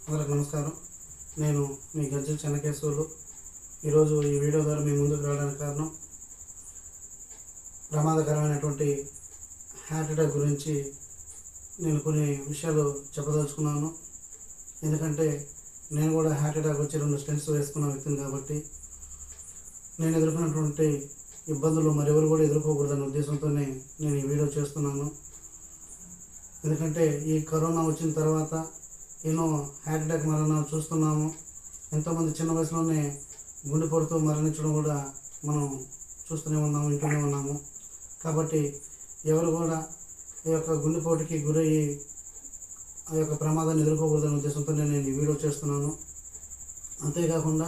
అందరికి నమస్కారం. నేను మీ గజ్జల చెన్నకేశవులు. ఈరోజు ఈ వీడియో ద్వారా మీ ముందుకు రావడానికి కారణం ప్రమాదకరమైనటువంటి హార్ట్ అటాక్ గురించి నేను కొన్ని విషయాలు చెప్పదలుచుకున్నాను. ఎందుకంటే నేను కూడా హార్ట్ అటాక్ వచ్చి 2 స్టెంట్స్ వేసుకున్న వ్యక్తిని కాబట్టి నేను ఎదుర్కొన్నటువంటి ఇబ్బందులు మరెవరు కూడా ఎదుర్కోకూడదనే ఉద్దేశంతోనే నేను ఈ వీడియో చేస్తున్నాను. ఎందుకంటే ఈ కరోనా వచ్చిన తర్వాత ఎన్నో హార్ట్ అటాక్ మరణాలు చూస్తున్నాము. ఎంతోమంది చిన్న వయసులోనే గుండెపోటుతో మరణించడం కూడా మనం చూస్తూనే ఉన్నాము, వింటూనే ఉన్నాము. కాబట్టి ఎవరు కూడా ఈ యొక్క గుండెపోటుకి గురయ్యి ఆ యొక్క ప్రమాదాన్ని ఎదుర్కోకూడదనే ఉద్దేశంతో నేను ఈ వీడియో చేస్తున్నాను. అంతేకాకుండా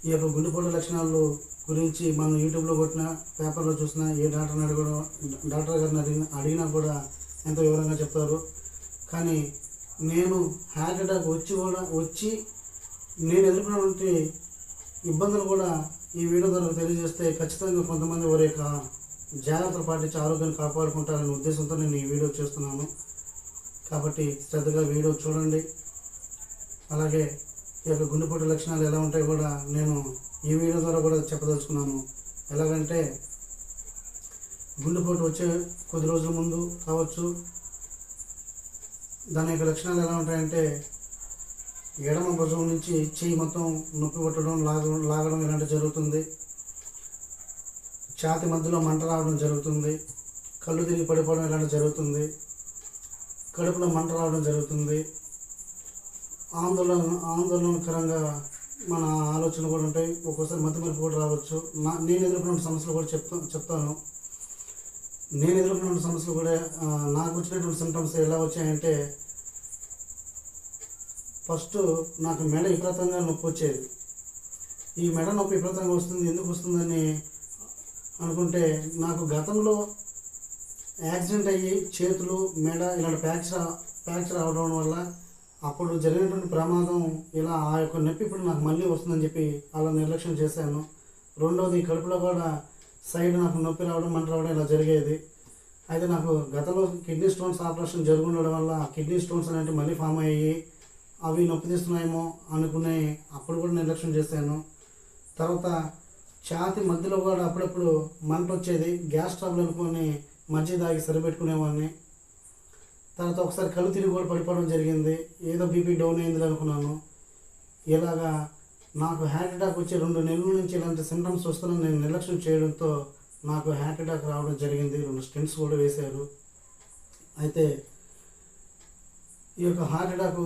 ఈ యొక్క గుండెపోటు లక్షణాలు గురించి మనం యూట్యూబ్లో కొట్టిన, పేపర్లో చూసినా, ఏ డాక్టర్ గారిని అడిగినా కూడా ఎంతో వివరంగా చెప్తారు. కానీ నేను హార్ట్ అటాక్ వచ్చి నేను ఎదుర్కొన్నటువంటి ఇబ్బందులు కూడా ఈ వీడియో ద్వారా తెలియజేస్తే ఖచ్చితంగా కొంతమంది వారి యొక్క జాగ్రత్తలు పాటించి ఆరోగ్యాన్ని కాపాడుకుంటారనే ఉద్దేశంతో నేను ఈ వీడియో చేస్తున్నాను. కాబట్టి శ్రద్ధగా వీడియో చూడండి. అలాగే ఈ యొక్క గుండెపోటు లక్షణాలు ఎలా ఉంటాయో కూడా నేను ఈ వీడియో ద్వారా కూడా చెప్పదలుచుకున్నాను. ఎలాగంటే గుండెపోటు వచ్చే కొద్ది రోజుల ముందు కావచ్చు, దాని యొక్క లక్షణాలు ఎలా ఉంటాయంటే ఎడమ భుజం నుంచి చెయ్యి మొత్తం నొప్పి పట్టడం, లాగడం ఇలాంటివి జరుగుతుంది. ఛాతి మధ్యలో మంట రావడం జరుగుతుంది. కళ్ళు తిరిగి పడిపోవడం ఇలాంటివి జరుగుతుంది. కడుపులో మంట రావడం జరుగుతుంది. ఆందోళనకరంగా మన ఆలోచనలు కూడా ఉంటాయి. ఒక్కోసారి మతిమరుపు కూడా రావచ్చు. నేను ఎదుర్కొన్న సమస్యలు కూడా చెప్తాను. నేను ఎదుర్కొన్న సమస్యలు కూడా నాకు వచ్చినటువంటి సిమ్టమ్స్ ఎలా వచ్చాయంటే, ఫస్ట్ నాకు మెడ విపరీతంగా నొప్పి వచ్చేది. ఈ మెడ నొప్పి విపరీతంగా వస్తుంది, ఎందుకు వస్తుందని అనుకుంటే, నాకు గతంలో యాక్సిడెంట్ అయ్యి చేతులు, మెడ ఇలాంటి ఫ్రాక్చర్ అవడం వల్ల అప్పుడు జరిగినటువంటి ప్రమాదం ఇలా ఆ యొక్క నొప్పి ఇప్పుడు నాకు మళ్ళీ వస్తుందని చెప్పి అలా నిర్లక్ష్యం చేశాను. రెండోది, కడుపులో కూడా సైడ్ నాకు నొప్పి రావడం, మంట రావడం ఇలా జరిగేది. అయితే నాకు గతంలో కిడ్నీ స్టోన్స్ ఆపరేషన్ జరుగుండడం వల్ల కిడ్నీ స్టోన్స్ అనేవి మళ్ళీ ఫామ్ అయ్యి అవి నొప్పి తీస్తున్నాయేమో అనుకునే అప్పుడు కూడా నిర్లక్ష్యం చేశాను. తర్వాత ఛాతి మధ్యలో కూడా అప్పుడప్పుడు మంట వచ్చేది. గ్యాస్ ట్రబుల్ అనుకొని మజ్జిగ తాగి సరిపెట్టుకునేవాడిని. తర్వాత ఒకసారి కళ్ళు తిరిగి కూడా పడిపోవడం జరిగింది. ఏదో బీపీ డౌన్ అయింది అనుకున్నాను. ఇలాగా నాకు హార్ట్ అటాక్ వచ్చి 2 నెలల నుంచి ఇలాంటి సిమ్టమ్స్ వస్తున్నా నేను నిర్లక్ష్యం చేయడంతో నాకు హార్ట్ అటాక్ రావడం జరిగింది. 2 స్టెంట్స్ కూడా వేశారు. అయితే ఈ యొక్క హార్ట్ అటాక్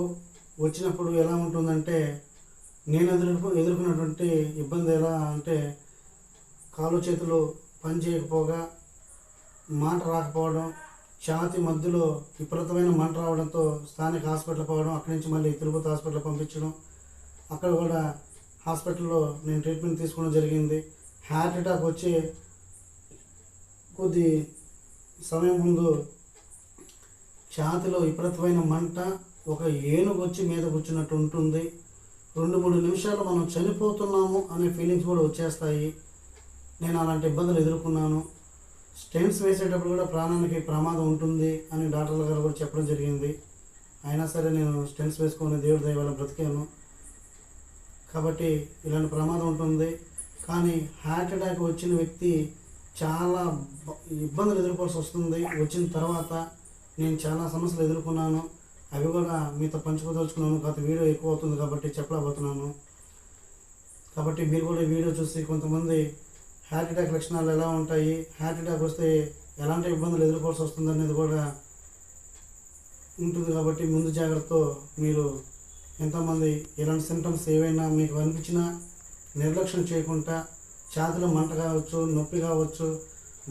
వచ్చినప్పుడు ఎలా ఉంటుందంటే, నేను ఎదుర్కొన్నటువంటి ఇబ్బంది ఎలా అంటే, కాలు చేతులు పని చేయకపోగా, మాట రాకపోవడం, ఛాతి మధ్యలో విపరీతమైన మంట రావడంతో స్థానిక హాస్పిటల్ పోవడం, అక్కడి నుంచి మళ్ళీ తిరుపతి హాస్పిటల్ పంపించడం. అక్కడ కూడా హాస్పిటల్లో నేను ట్రీట్మెంట్ తీసుకోవడం జరిగింది. హార్ట్ అటాక్ వచ్చే కొద్ది సమయం ముందు ఛాతిలో విపరీతమైన మంట, ఒక ఏనుగు వచ్చి మీద కూర్చున్నట్టు ఉంటుంది. 2-3 నిమిషాలు మనం చనిపోతున్నాము అనే ఫీలింగ్స్ కూడా వచ్చేస్తాయి. నేను అలాంటి ఇబ్బందులు ఎదుర్కొన్నాను. స్టెంట్స్ వేసేటప్పుడు కూడా ప్రాణానికి ప్రమాదం ఉంటుంది అని డాక్టర్ల గారు కూడా చెప్పడం జరిగింది. అయినా సరే నేను స్టెంట్స్ వేసుకొని దేవుడి దయ వల్ల బ్రతికాను. కాబట్టి ఇలాంటి ప్రమాదం ఉంటుంది. కానీ హార్ట్ అటాక్ వచ్చిన వ్యక్తి చాలా ఇబ్బందులు ఎదుర్కోవాల్సి వస్తుంది. వచ్చిన తర్వాత నేను చాలా సమస్యలు ఎదుర్కొన్నాను. అవి కూడా మీతో పంచుకోదలుచుకున్నాను. గత వీడియో ఎక్కువ అవుతుంది కాబట్టి చెప్పలేకపోతున్నాను. కాబట్టి మీరు కూడా ఈ వీడియో చూసి కొంతమంది హార్ట్ అటాక్ లక్షణాలు ఎలా ఉంటాయి, హార్ట్ అటాక్ వస్తే ఎలాంటి ఇబ్బందులు ఎదుర్కోవాల్సి వస్తుంది అనేది కూడా ఉంటుంది. కాబట్టి ముందు జాగ్రత్తతో మీరు ఎంతోమంది ఇలాంటి సిమ్టమ్స్ ఏవైనా మీకు అనిపించినా నిర్లక్ష్యం చేయకుండా, ఛాతిలో మంట కావచ్చు, నొప్పి కావచ్చు,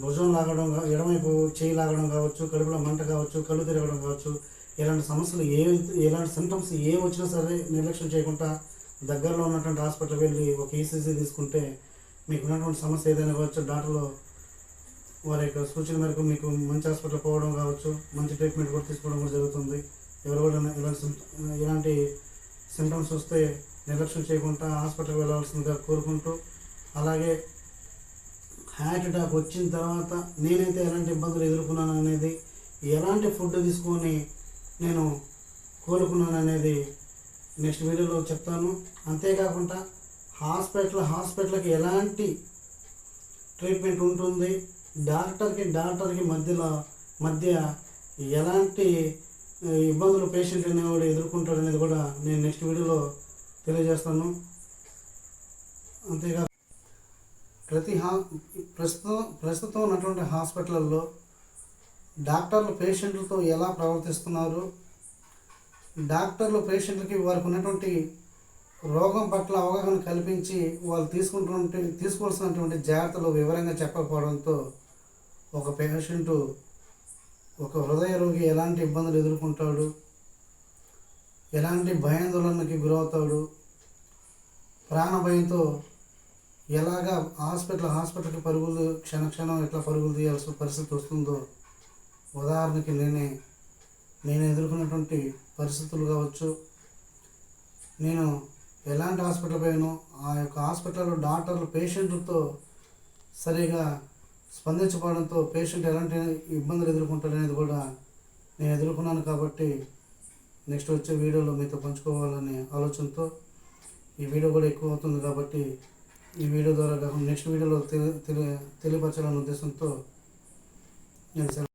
భుజం లాగడం, ఎడమవైపు చేయి లాగడం కావచ్చు, కడుపులో మంట కావచ్చు, కళ్ళు తిరగడం కావచ్చు, ఇలాంటి సమస్యలు ఇలాంటి సిమ్టమ్స్ ఏ వచ్చినా సరే నిర్లక్ష్యం చేయకుండా దగ్గరలో ఉన్నటువంటి హాస్పిటల్కి వెళ్ళి ఒక ఈసీజీ తీసుకుంటే మీకు ఉన్నటువంటి సమస్య ఏదైనా కావచ్చు, డాక్టర్లు వారి యొక్క సూచన మేరకు మీకు మంచి హాస్పిటల్ పోవడం కావచ్చు, మంచి ట్రీట్మెంట్ కూడా తీసుకోవడం కూడా జరుగుతుంది. ఎవరు కూడా ఇలాంటి సిమ్టమ్స్ వస్తే నిర్లక్ష్యం చేయకుండా హాస్పిటల్కి వెళ్ళాల్సిందిగా కోరుకుంటూ, అలాగే హార్ట్ అటాక్ వచ్చిన తర్వాత నేనైతే ఎలాంటి ఇబ్బందులు ఎదుర్కొన్నాను అనేది, ఎలాంటి ఫుడ్ తీసుకొని నేను కోలుకున్నాను అనేది నెక్స్ట్ వీడియోలో చెప్తాను. అంతేకాకుండా హాస్పిటల్కి ఎలాంటి ట్రీట్మెంట్ ఉంటుంది, డాక్టర్కి మధ్య ఎలాంటి ఇబ్బందులు పేషెంట్ అనేవాడు ఎదుర్కొంటాడు అనేది కూడా నేను నెక్స్ట్ వీడియోలో తెలియజేస్తాను. అంతేకాదు ప్రస్తుతం ఉన్నటువంటి హాస్పిటల్లో డాక్టర్లు పేషెంట్లతో ఎలా ప్రవర్తిస్తున్నారు, డాక్టర్లు పేషెంట్లకి వారికి ఉన్నటువంటి రోగం పట్ల అవగాహన కల్పించి వాళ్ళు తీసుకోవాల్సినటువంటి జాగ్రత్తలు వివరంగా చెప్పకపోవడంతో ఒక పేషెంటు, ఒక హృదయ రోగి ఎలాంటి ఇబ్బందులు ఎదుర్కొంటాడు, ఎలాంటి భయాందోళనకి గురవుతాడు, ప్రాణ భయంతో ఎలాగా హాస్పిటల్కి క్షణక్షణం ఎట్లా పరుగులు తీయాల్సిన పరిస్థితి వస్తుందో, ఉదాహరణకి నేను ఎదుర్కొన్నటువంటి పరిస్థితులు కావచ్చు, నేను ఎలాంటి హాస్పిటల్ పోయానో ఆ యొక్క హాస్పిటల్లో డాక్టర్లు పేషెంట్లతో సరిగా స్పందించబడంతో పేషెంట్ ఎలాంటి ఇబ్బందులు ఎదుర్కొంటారు అనేది కూడా నేను ఎదుర్కొన్నాను. కాబట్టి నెక్స్ట్ వచ్చే వీడియోలో మీతో పంచుకోవాలనే ఆలోచనతో ఈ వీడియో కూడా ఎక్కువ అవుతుంది. కాబట్టి ఈ వీడియో ద్వారా నెక్స్ట్ వీడియోలో తెలియపరచాలనే ఉద్దేశంతో నేను